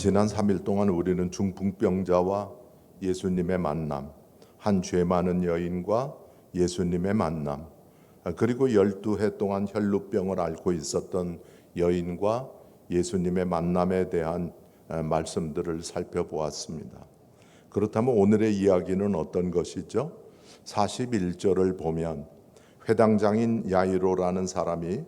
지난 3일 동안 우리는 중풍병자와 예수님의 만남, 한 죄 많은 여인과 예수님의 만남, 그리고 12해 동안 혈루병을 앓고 있었던 여인과 예수님의 만남에 대한 말씀들을 살펴보았습니다. 그렇다면 오늘의 이야기는 어떤 것이죠? 41절을 보면 회당장인 야이로라는 사람이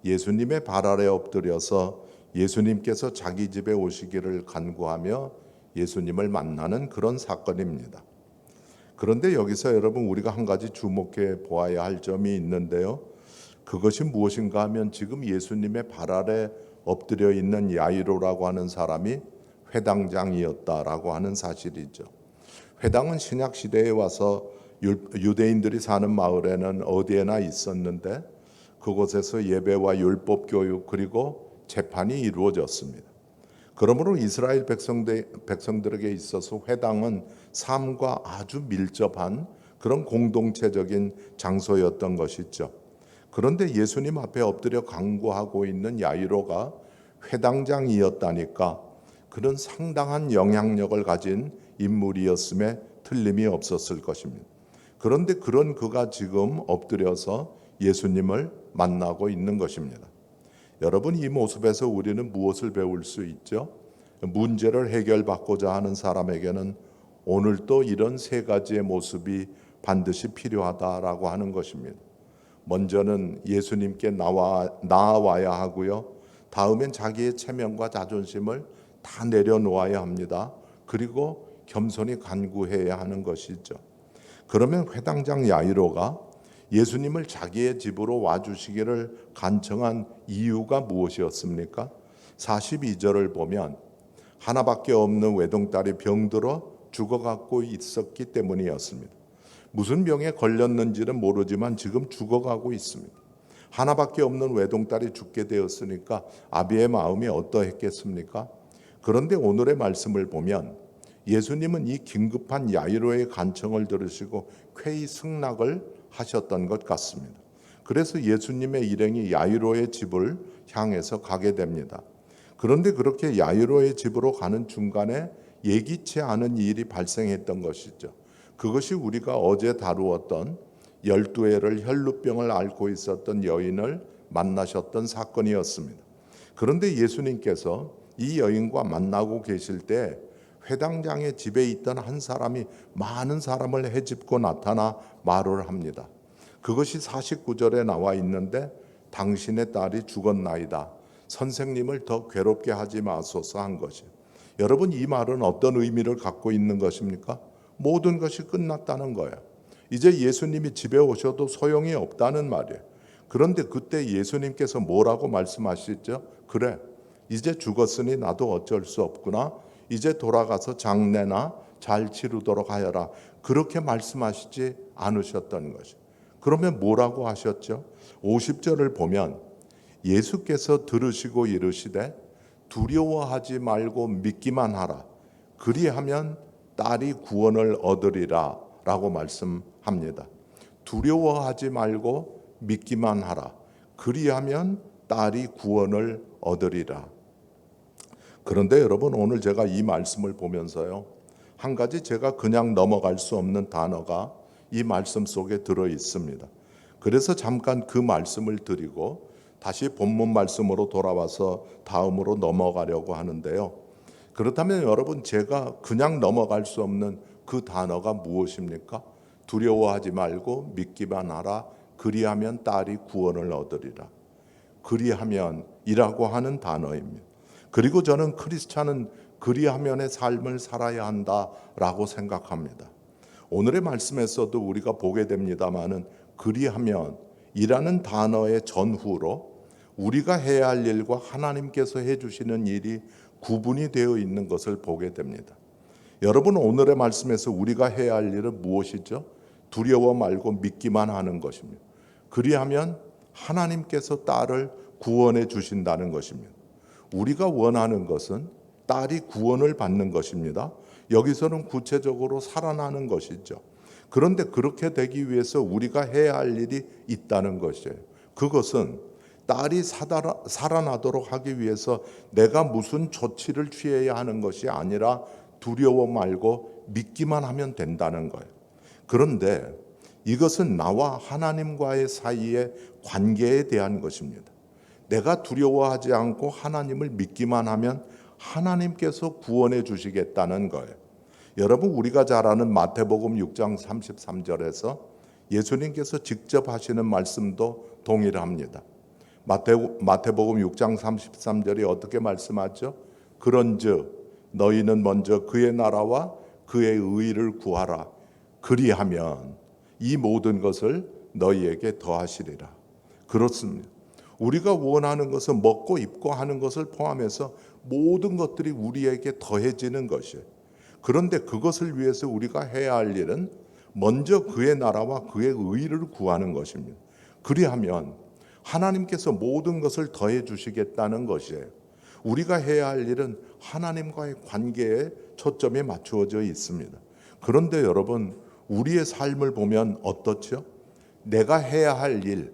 예수님의 발 아래 엎드려서 예수님께서 자기 집에 오시기를 간구하며 예수님을 만나는 그런 사건입니다. 그런데 여기서 여러분 우리가 한 가지 주목해 보아야 할 점이 있는데요. 그것이 무엇인가 하면 지금 예수님의 발 아래 엎드려 있는 야이로라고 하는 사람이 회당장이었다라고 하는 사실이죠. 회당은 신약 시대에 와서 유대인들이 사는 마을에는 어디에나 있었는데 그곳에서 예배와 율법 교육 그리고 재판이 이루어졌습니다. 그러므로 이스라엘 백성들에게 있어서 회당은 삶과 아주 밀접한 그런 공동체적인 장소였던 것이죠. 그런데 예수님 앞에 엎드려 간구하고 있는 야이로가 회당장이었다니까 그런 상당한 영향력을 가진 인물이었음에 틀림이 없었을 것입니다. 그런데 그런 그가 지금 엎드려서 예수님을 만나고 있는 것입니다. 여러분, 이 모습에서 우리는 무엇을 배울 수 있죠? 문제를 해결받고자 하는 사람에게는 오늘도 이런 세 가지의 모습이 반드시 필요하다라고 하는 것입니다. 먼저는 예수님께 나아와야 하고요. 다음엔 자기의 체면과 자존심을 다 내려놓아야 합니다. 그리고 겸손히 간구해야 하는 것이죠. 그러면 회당장 야이로가 예수님을 자기의 집으로 와주시기를 간청한 이유가 무엇이었습니까? 42절을 보면 하나밖에 없는 외동딸이 병들어 죽어가고 있었기 때문이었습니다. 무슨 병에 걸렸는지는 모르지만 지금 죽어가고 있습니다. 하나밖에 없는 외동딸이 죽게 되었으니까 아비의 마음이 어떠했겠습니까? 그런데 오늘의 말씀을 보면 예수님은 이 긴급한 야이로의 간청을 들으시고 쾌히 승낙을 하셨던 것 같습니다. 그래서 예수님의 일행이 야이로의 집을 향해서 가게 됩니다. 그런데 그렇게 야이로의 집으로 가는 중간에 예기치 않은 일이 발생했던 것이죠. 그것이 우리가 어제 다루었던 12해를 혈루병을 앓고 있었던 여인을 만나셨던 사건이었습니다. 그런데 예수님께서 이 여인과 만나고 계실 때 회당장의 집에 있던 한 사람이 많은 사람을 헤집고 나타나 말을 합니다. 그것이 49절에 나와 있는데 당신의 딸이 죽었나이다. 선생님을 더 괴롭게 하지 마소서 한 것이에요. 여러분, 이 말은 어떤 의미를 갖고 있는 것입니까? 모든 것이 끝났다는 거예요. 이제 예수님이 집에 오셔도 소용이 없다는 말이에요. 그런데 그때 예수님께서 뭐라고 말씀하시죠? 그래, 이제 죽었으니 나도 어쩔 수 없구나. 이제 돌아가서 장례나 잘 치르도록 하여라. 그렇게 말씀하시지 않으셨던 것이에요. 그러면 뭐라고 하셨죠? 50절을 보면 예수께서 들으시고 이르시되 두려워하지 말고 믿기만 하라. 그리하면 딸이 구원을 얻으리라 라고 말씀합니다. 두려워하지 말고 믿기만 하라. 그리하면 딸이 구원을 얻으리라. 그런데 여러분, 오늘 제가 이 말씀을 보면서요, 한 가지 제가 그냥 넘어갈 수 없는 단어가 이 말씀 속에 들어 있습니다. 그래서 잠깐 그 말씀을 드리고 다시 본문 말씀으로 돌아와서 다음으로 넘어가려고 하는데요. 그렇다면 여러분, 제가 그냥 넘어갈 수 없는 그 단어가 무엇입니까? 두려워하지 말고 믿기만 하라. 그리하면 딸이 구원을 얻으리라. 그리하면이라고 하는 단어입니다. 그리고 저는 크리스찬은 그리하면의 삶을 살아야 한다라고 생각합니다. 오늘의 말씀에서도 우리가 보게 됩니다마는 그리하면이라는 단어의 전후로 우리가 해야 할 일과 하나님께서 해주시는 일이 구분이 되어 있는 것을 보게 됩니다. 여러분, 오늘의 말씀에서 우리가 해야 할 일은 무엇이죠? 두려워 말고 믿기만 하는 것입니다. 그리하면 하나님께서 딸을 구원해 주신다는 것입니다. 우리가 원하는 것은 딸이 구원을 받는 것입니다. 여기서는 구체적으로 살아나는 것이죠. 그런데 그렇게 되기 위해서 우리가 해야 할 일이 있다는 것이에요. 그것은 딸이 살아나도록 하기 위해서 내가 무슨 조치를 취해야 하는 것이 아니라 두려워 말고 믿기만 하면 된다는 거예요. 그런데 이것은 나와 하나님과의 사이의 관계에 대한 것입니다. 내가 두려워하지 않고 하나님을 믿기만 하면 하나님께서 구원해 주시겠다는 거예요. 여러분, 우리가 잘 아는 마태복음 6장 33절에서 예수님께서 직접 하시는 말씀도 동일합니다. 마태복음 6장 33절이 어떻게 말씀하죠? 그런즉 너희는 먼저 그의 나라와 그의 의를 구하라. 그리하면 이 모든 것을 너희에게 더하시리라. 그렇습니다. 우리가 원하는 것은 먹고 입고 하는 것을 포함해서 모든 것들이 우리에게 더해지는 것이에요. 그런데 그것을 위해서 우리가 해야 할 일은 먼저 그의 나라와 그의 의를 구하는 것입니다. 그리하면 하나님께서 모든 것을 더해 주시겠다는 것이에요. 우리가 해야 할 일은 하나님과의 관계에 초점이 맞추어져 있습니다. 그런데 여러분, 우리의 삶을 보면 어떻죠? 내가 해야 할 일,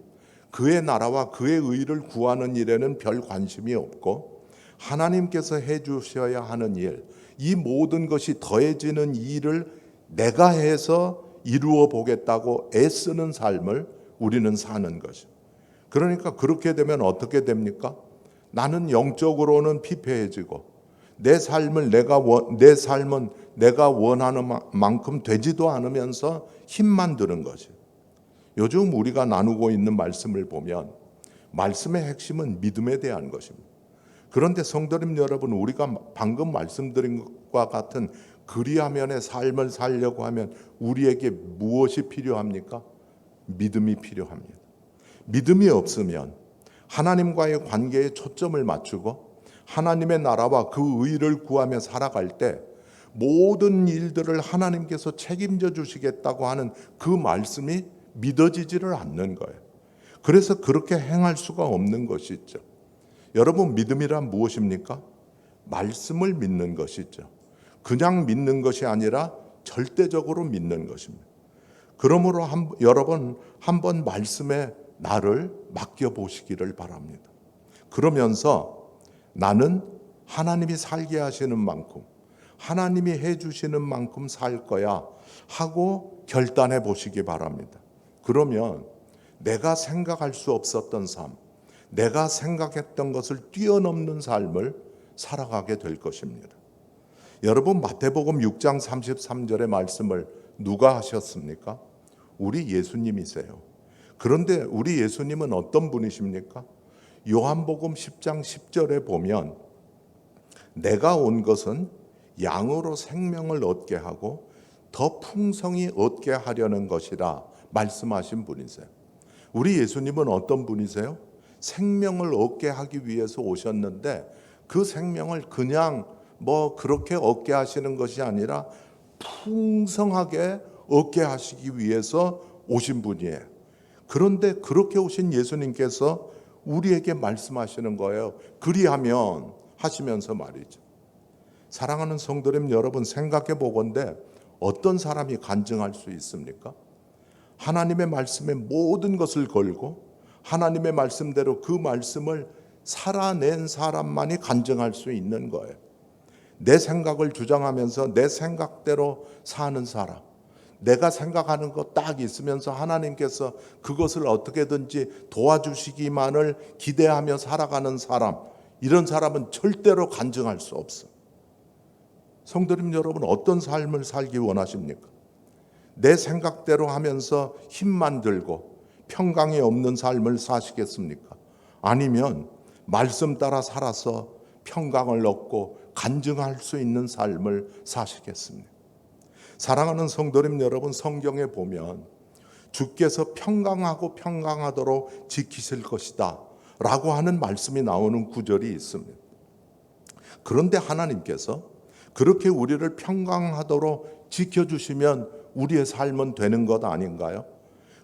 그의 나라와 그의 의를 구하는 일에는 별 관심이 없고 하나님께서 해 주셔야 하는 일, 이 모든 것이 더해지는 일을 내가 해서 이루어 보겠다고 애쓰는 삶을 우리는 사는 것이죠. 그러니까 그렇게 되면 어떻게 됩니까? 나는 영적으로는 피폐해지고 내 삶은 내가 원하는 만큼 되지도 않으면서 힘만 드는 것이에요. 요즘 우리가 나누고 있는 말씀을 보면 말씀의 핵심은 믿음에 대한 것입니다. 그런데 성도님 여러분, 우리가 방금 말씀드린 것과 같은 그리하면의 삶을 살려고 하면 우리에게 무엇이 필요합니까? 믿음이 필요합니다. 믿음이 없으면 하나님과의 관계에 초점을 맞추고 하나님의 나라와 그 의를 구하며 살아갈 때 모든 일들을 하나님께서 책임져 주시겠다고 하는 그 말씀이 믿어지지를 않는 거예요. 그래서 그렇게 행할 수가 없는 것이죠. 여러분, 믿음이란 무엇입니까? 말씀을 믿는 것이죠. 그냥 믿는 것이 아니라 절대적으로 믿는 것입니다. 그러므로 여러분 한번 말씀에 나를 맡겨보시기를 바랍니다. 그러면서 나는 하나님이 살게 하시는 만큼, 하나님이 해주시는 만큼 살 거야 하고 결단해 보시기 바랍니다. 그러면 내가 생각할 수 없었던 삶, 내가 생각했던 것을 뛰어넘는 삶을 살아가게 될 것입니다. 여러분, 마태복음 6장 33절의 말씀을 누가 하셨습니까? 우리 예수님이세요. 그런데 우리 예수님은 어떤 분이십니까? 요한복음 10장 10절에 보면 내가 온 것은 양으로 생명을 얻게 하고 더 풍성히 얻게 하려는 것이라 말씀하신 분이세요. 우리 예수님은 어떤 분이세요? 생명을 얻게 하기 위해서 오셨는데 그 생명을 그냥 그렇게 얻게 하시는 것이 아니라 풍성하게 얻게 하시기 위해서 오신 분이에요. 그런데 그렇게 오신 예수님께서 우리에게 말씀하시는 거예요. 그리하면 하시면서 말이죠. 사랑하는 성도님 여러분, 생각해 보건대 어떤 사람이 간증할 수 있습니까? 하나님의 말씀에 모든 것을 걸고 하나님의 말씀대로 그 말씀을 살아낸 사람만이 간증할 수 있는 거예요. 내 생각을 주장하면서 내 생각대로 사는 사람, 내가 생각하는 거 딱 있으면서 하나님께서 그것을 어떻게든지 도와주시기만을 기대하며 살아가는 사람, 이런 사람은 절대로 간증할 수 없어. 성도님 여러분, 어떤 삶을 살기 원하십니까? 내 생각대로 하면서 힘만 들고 평강이 없는 삶을 사시겠습니까? 아니면 말씀 따라 살아서 평강을 얻고 간증할 수 있는 삶을 사시겠습니까? 사랑하는 성도님 여러분, 성경에 보면 주께서 평강하고 평강하도록 지키실 것이다 라고 하는 말씀이 나오는 구절이 있습니다. 그런데 하나님께서 그렇게 우리를 평강하도록 지켜주시면 우리의 삶은 되는 것 아닌가요?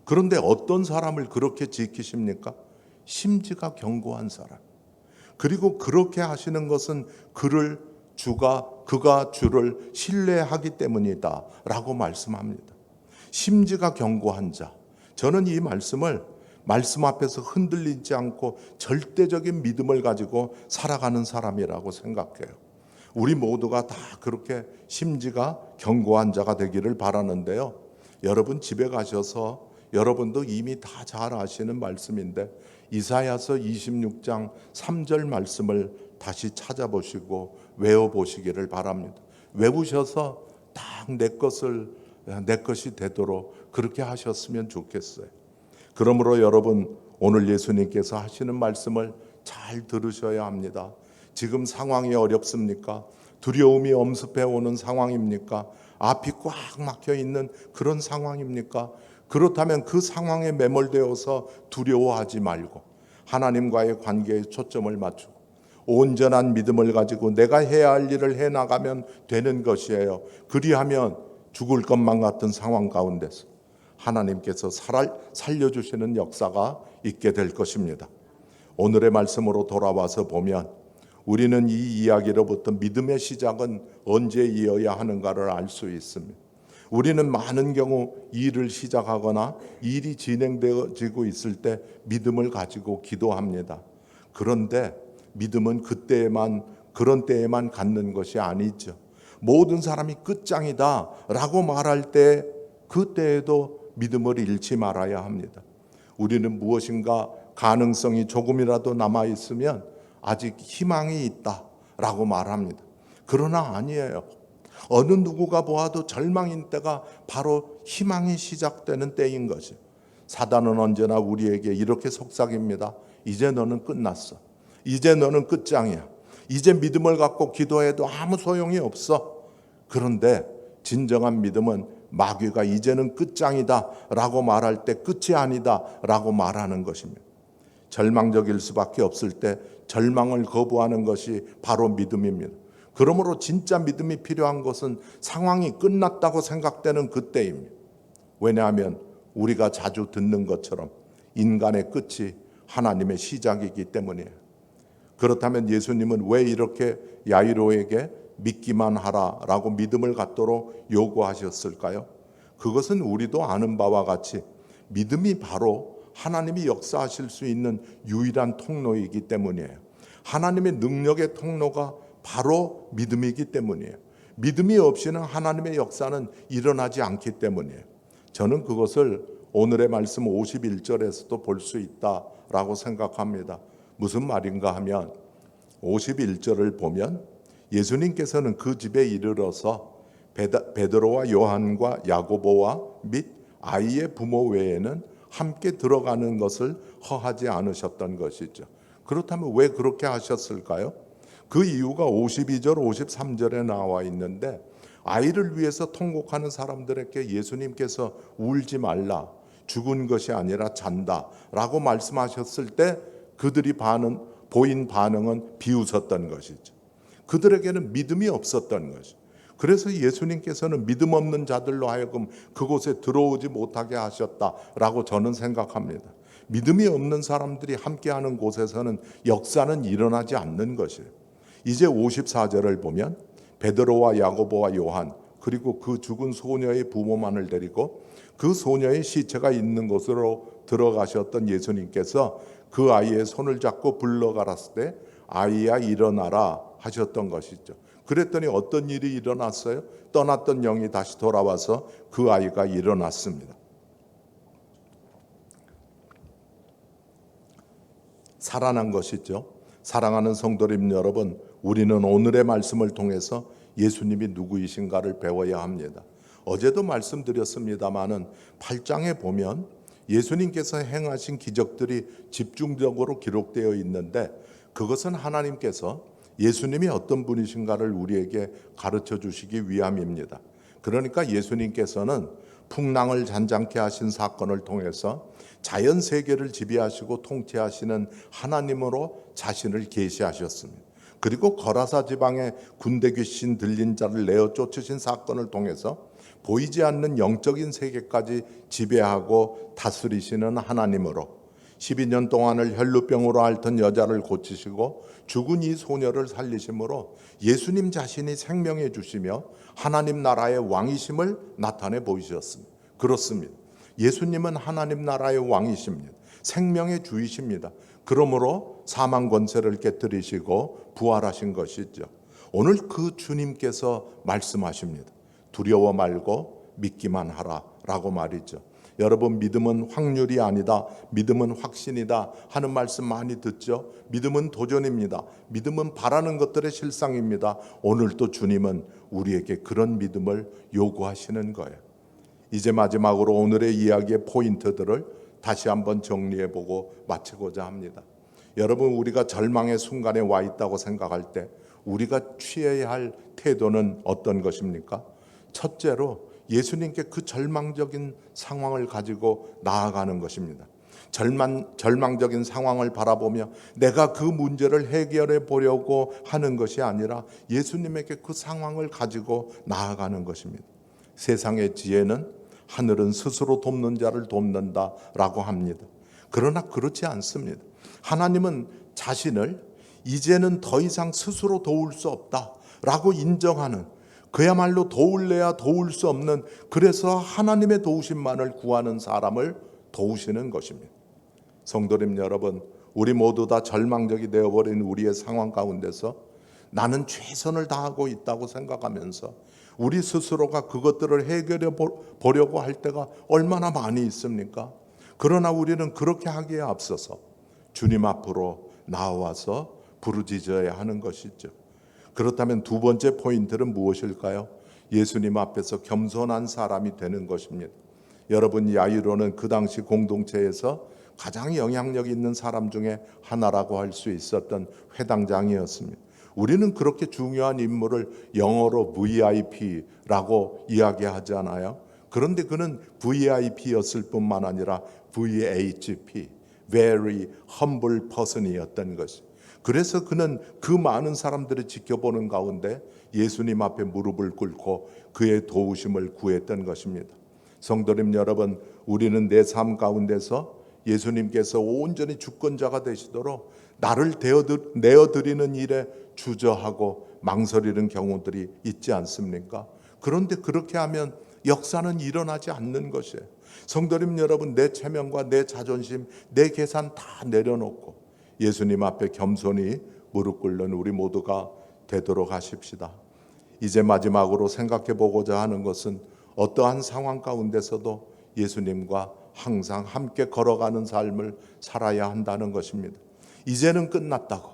그런데 어떤 사람을 그렇게 지키십니까? 심지가 견고한 사람. 그리고 그렇게 하시는 것은 그가 주를 신뢰하기 때문이다 라고 말씀합니다. 심지가 견고한 자. 저는 이 말씀을 말씀 앞에서 흔들리지 않고 절대적인 믿음을 가지고 살아가는 사람이라고 생각해요. 우리 모두가 다 그렇게 심지가 견고한 자가 되기를 바라는데요. 여러분 집에 가셔서 여러분도 이미 다 잘 아시는 말씀인데 이사야서 26장 3절 말씀을 다시 찾아보시고 외워보시기를 바랍니다. 외우셔서 딱 내 것이 되도록 그렇게 하셨으면 좋겠어요. 그러므로 여러분 오늘 예수님께서 하시는 말씀을 잘 들으셔야 합니다. 지금 상황이 어렵습니까? 두려움이 엄습해 오는 상황입니까? 앞이 꽉 막혀 있는 그런 상황입니까? 그렇다면 그 상황에 매몰되어서 두려워하지 말고 하나님과의 관계에 초점을 맞추고 온전한 믿음을 가지고 내가 해야 할 일을 해나가면 되는 것이에요. 그리하면 죽을 것만 같은 상황 가운데서 하나님께서 살려주시는 역사가 있게 될 것입니다. 오늘의 말씀으로 돌아와서 보면 우리는 이 이야기로부터 믿음의 시작은 언제 이어야 하는가를 알 수 있습니다. 우리는 많은 경우 일을 시작하거나 일이 진행되어지고 있을 때 믿음을 가지고 기도합니다. 그런데 믿음은 그런 때에만 갖는 것이 아니죠. 모든 사람이 끝장이다 라고 말할 때 그때에도 믿음을 잃지 말아야 합니다. 우리는 무엇인가 가능성이 조금이라도 남아있으면 아직 희망이 있다라고 말합니다. 그러나 아니에요. 어느 누구가 보아도 절망인 때가 바로 희망이 시작되는 때인 거죠. 사단은 언제나 우리에게 이렇게 속삭입니다. 이제 너는 끝났어. 이제 너는 끝장이야. 이제 믿음을 갖고 기도해도 아무 소용이 없어. 그런데 진정한 믿음은 마귀가 이제는 끝장이다 라고 말할 때 끝이 아니다 라고 말하는 것입니다. 절망적일 수밖에 없을 때 절망을 거부하는 것이 바로 믿음입니다. 그러므로 진짜 믿음이 필요한 것은 상황이 끝났다고 생각되는 그때입니다. 왜냐하면 우리가 자주 듣는 것처럼 인간의 끝이 하나님의 시작이기 때문이에요. 그렇다면 예수님은 왜 이렇게 야이로에게 믿기만 하라라고 믿음을 갖도록 요구하셨을까요? 그것은 우리도 아는 바와 같이 믿음이 바로 하나님이 역사하실 수 있는 유일한 통로이기 때문이에요. 하나님의 능력의 통로가 바로 믿음이기 때문이에요. 믿음이 없이는 하나님의 역사는 일어나지 않기 때문이에요. 저는 그것을 오늘의 말씀 51절에서도 볼 수 있다라고 생각합니다. 무슨 말인가 하면 51절을 보면 예수님께서는 그 집에 이르러서 베드로와 요한과 야고보와 및 아이의 부모 외에는 함께 들어가는 것을 허하지 않으셨던 것이죠. 그렇다면 왜 그렇게 하셨을까요? 그 이유가 52절, 53절에 나와 있는데 아이를 위해서 통곡하는 사람들에게 예수님께서 울지 말라, 죽은 것이 아니라 잔다 라고 말씀하셨을 때 그들이 보인 반응은 비웃었던 것이죠. 그들에게는 믿음이 없었던 것이죠. 그래서 예수님께서는 믿음 없는 자들로 하여금 그곳에 들어오지 못하게 하셨다라고 저는 생각합니다. 믿음이 없는 사람들이 함께하는 곳에서는 역사는 일어나지 않는 것이에요. 이제 54절을 보면 베드로와 야고보와 요한 그리고 그 죽은 소녀의 부모만을 데리고 그 소녀의 시체가 있는 곳으로 들어가셨던 예수님께서 그 아이의 손을 잡고 불러가랐을 때 아이야 일어나라 하셨던 것이죠. 그랬더니 어떤 일이 일어났어요? 떠났던 영이 다시 돌아와서 그 아이가 일어났습니다. 살아난 것이죠. 사랑하는 성도님 여러분, 우리는 오늘의 말씀을 통해서 예수님이 누구이신가를 배워야 합니다. 어제도 말씀드렸습니다마는 8장에 보면 예수님께서 행하신 기적들이 집중적으로 기록되어 있는데 그것은 하나님께서 예수님이 어떤 분이신가를 우리에게 가르쳐 주시기 위함입니다. 그러니까 예수님께서는 풍랑을 잔잔케 하신 사건을 통해서 자연 세계를 지배하시고 통치하시는 하나님으로 자신을 계시하셨습니다. 그리고 거라사 지방에 군대 귀신 들린 자를 내어 쫓으신 사건을 통해서 보이지 않는 영적인 세계까지 지배하고 다스리시는 하나님으로 12년 동안을 혈루병으로 앓던 여자를 고치시고 죽은 이 소녀를 살리심으로 예수님 자신이 생명해 주시며 하나님 나라의 왕이심을 나타내 보이셨습니다. 그렇습니다. 예수님은 하나님 나라의 왕이십니다. 생명의 주이십니다. 그러므로 사망 권세를 깨뜨리시고 부활하신 것이죠. 오늘 그 주님께서 말씀하십니다. 두려워 말고 믿기만 하라라고 말이죠. 여러분, 믿음은 확률이 아니다, 믿음은 확신이다 하는 말씀 많이 듣죠. 믿음은 도전입니다. 믿음은 바라는 것들의 실상입니다. 오늘도 주님은 우리에게 그런 믿음을 요구하시는 거예요. 이제 마지막으로 오늘의 이야기의 포인트들을 다시 한번 정리해보고 마치고자 합니다. 여러분, 우리가 절망의 순간에 와 있다고 생각할 때 우리가 취해야 할 태도는 어떤 것입니까? 첫째로 예수님께 그 절망적인 상황을 가지고 나아가는 것입니다. 절망적인 상황을 바라보며 내가 그 문제를 해결해 보려고 하는 것이 아니라 예수님에게 그 상황을 가지고 나아가는 것입니다. 세상의 지혜는 하늘은 스스로 돕는 자를 돕는다라고 합니다. 그러나 그렇지 않습니다. 하나님은 자신을 이제는 더 이상 스스로 도울 수 없다라고 인정하는, 그야말로 도울래야 도울 수 없는, 그래서 하나님의 도우심만을 구하는 사람을 도우시는 것입니다. 성도님 여러분, 우리 모두 다 절망적이 되어버린 우리의 상황 가운데서 나는 최선을 다하고 있다고 생각하면서 우리 스스로가 그것들을 해결해 보려고 할 때가 얼마나 많이 있습니까? 그러나 우리는 그렇게 하기에 앞서서 주님 앞으로 나와서 부르짖어야 하는 것이죠. 그렇다면 두 번째 포인트는 무엇일까요? 예수님 앞에서 겸손한 사람이 되는 것입니다. 여러분, 야이로는 그 당시 공동체에서 가장 영향력 있는 사람 중에 하나라고 할 수 있었던 회당장이었습니다. 우리는 그렇게 중요한 인물을 영어로 VIP라고 이야기하잖아요. 그런데 그는 VIP였을 뿐만 아니라 VHP, Very Humble Person이었던 것이. 그래서 그는 그 많은 사람들을 지켜보는 가운데 예수님 앞에 무릎을 꿇고 그의 도우심을 구했던 것입니다. 성도님 여러분, 우리는 내 삶 가운데서 예수님께서 온전히 주권자가 되시도록 나를 내어드리는 일에 주저하고 망설이는 경우들이 있지 않습니까? 그런데 그렇게 하면 역사는 일어나지 않는 것이에요. 성도님 여러분, 내 체면과 내 자존심, 내 계산 다 내려놓고 예수님 앞에 겸손히 무릎 꿇는 우리 모두가 되도록 하십시다. 이제 마지막으로 생각해 보고자 하는 것은 어떠한 상황 가운데서도 예수님과 항상 함께 걸어가는 삶을 살아야 한다는 것입니다. 이제는 끝났다고,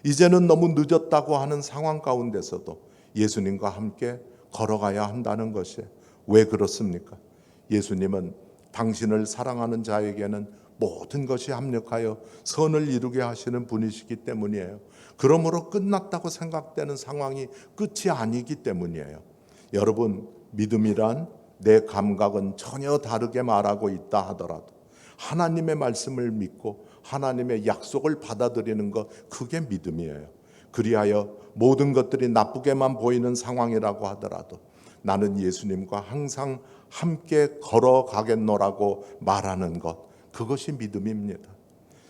이제는 너무 늦었다고 하는 상황 가운데서도 예수님과 함께 걸어가야 한다는 것이에요. 왜 그렇습니까? 예수님은 당신을 사랑하는 자에게는 모든 것이 합력하여 선을 이루게 하시는 분이시기 때문이에요. 그러므로 끝났다고 생각되는 상황이 끝이 아니기 때문이에요. 여러분, 믿음이란 내 감각은 전혀 다르게 말하고 있다 하더라도 하나님의 말씀을 믿고 하나님의 약속을 받아들이는 것, 그게 믿음이에요. 그리하여 모든 것들이 나쁘게만 보이는 상황이라고 하더라도 나는 예수님과 항상 함께 걸어가겠노라고 말하는 것, 그것이 믿음입니다.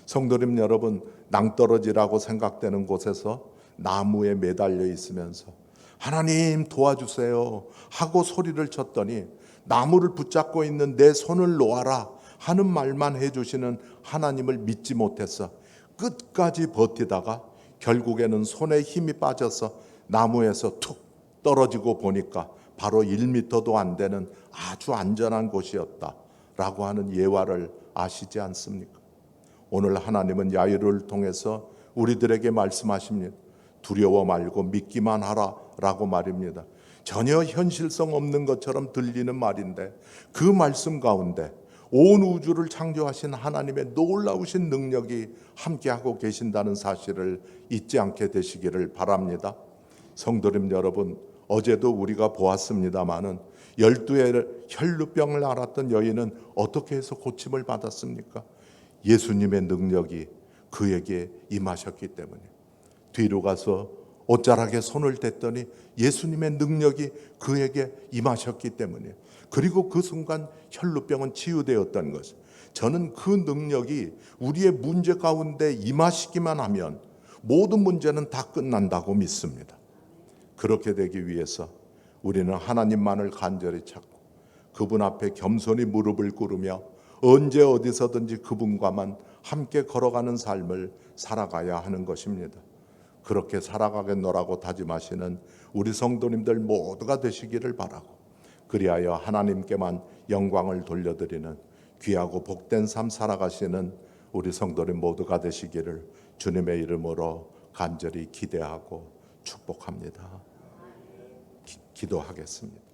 성도님 여러분, 낭떠러지라고 생각되는 곳에서 나무에 매달려 있으면서 하나님 도와주세요 하고 소리를 쳤더니 나무를 붙잡고 있는 내 손을 놓아라 하는 말만 해주시는 하나님을 믿지 못해서 끝까지 버티다가 결국에는 손에 힘이 빠져서 나무에서 툭 떨어지고 보니까 바로 1m도 안 되는 아주 안전한 곳이었다라고 하는 예화를 아시지 않습니까? 오늘 하나님은 야이로를 통해서 우리들에게 말씀하십니다. 두려워 말고 믿기만 하라라고 말입니다. 전혀 현실성 없는 것처럼 들리는 말인데 그 말씀 가운데 온 우주를 창조하신 하나님의 놀라우신 능력이 함께하고 계신다는 사실을 잊지 않게 되시기를 바랍니다. 성도님 여러분, 어제도 우리가 보았습니다마는 12의 혈루병을 앓았던 여인은 어떻게 해서 고침을 받았습니까? 예수님의 능력이 그에게 임하셨기 때문에. 뒤로 가서 옷자락에 손을 댔더니 예수님의 능력이 그에게 임하셨기 때문에. 그리고 그 순간 혈루병은 치유되었던 것. 저는 그 능력이 우리의 문제 가운데 임하시기만 하면 모든 문제는 다 끝난다고 믿습니다. 그렇게 되기 위해서 우리는 하나님만을 간절히 찾고 그분 앞에 겸손히 무릎을 꿇으며 언제 어디서든지 그분과만 함께 걸어가는 삶을 살아가야 하는 것입니다. 그렇게 살아가겠노라고 다짐하시는 우리 성도님들 모두가 되시기를 바라고, 그리하여 하나님께만 영광을 돌려드리는 귀하고 복된 삶 살아가시는 우리 성도님 모두가 되시기를 주님의 이름으로 간절히 기대하고 축복합니다. 기도하겠습니다.